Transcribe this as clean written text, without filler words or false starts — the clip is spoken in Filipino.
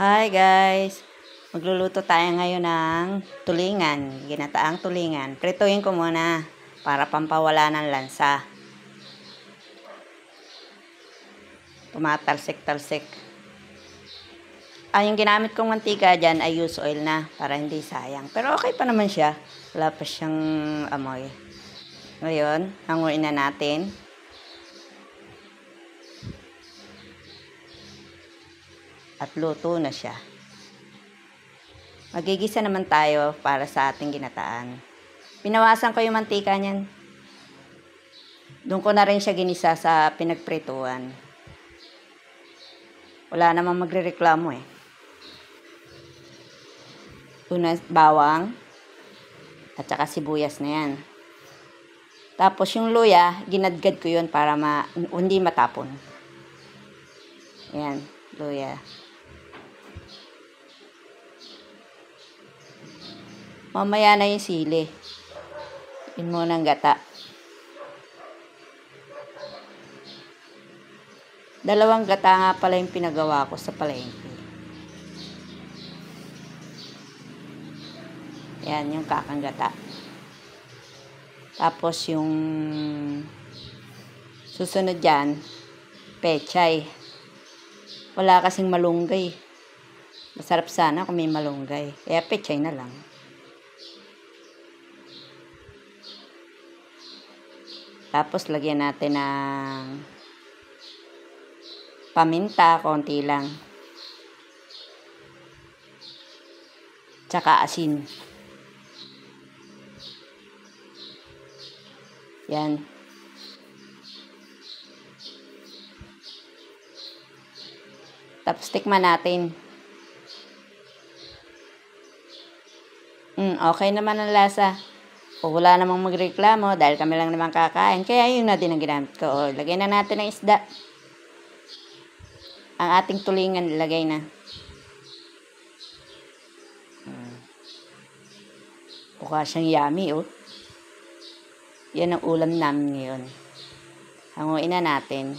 Hi guys! Magluluto tayo ngayon ng tulingan, ginataang tulingan. Prituin ko muna para pampawala ng lansa. Tumatalsik-talsik. Yung ginamit kong mantika dyan ay used oil na para hindi sayang. Pero okay pa naman siya. Wala pa siyang amoy. Ngayon, hanguin na natin. At luto na siya. Magigisa naman tayo para sa ating ginataan. Pinawasan ko yung mantika niyan. Doon ko na rin siya ginisa sa pinagprituan. Wala namang magrereklamo eh. Una, bawang. At saka sibuyas na yan. Tapos yung luya, ginadgad ko yun para hindi matapon. Ayan, luya. Mamaya na yung sili. Yun muna ang gata. Dalawang gata nga pala yung pinagawa ko sa palengke. Yan, yung kakang gata. Tapos yung susunod dyan, pechay. Wala kasing malunggay. Masarap sana kung may malunggay. Kaya pechay na lang. Tapos lagyan natin ng paminta, konti lang. Tsaka asin. Yan. Tapos tikman natin. Okay naman ang lasa. O wala namang magreklamo dahil kami lang naman kakain. Kaya yun na din ang ginamit ko. O, lagay na natin ng isda. Ang ating tulingan, ilagay na. Mukha siyang yummy, oh. Yan ang ulam namin ngayon. Hanguin na natin.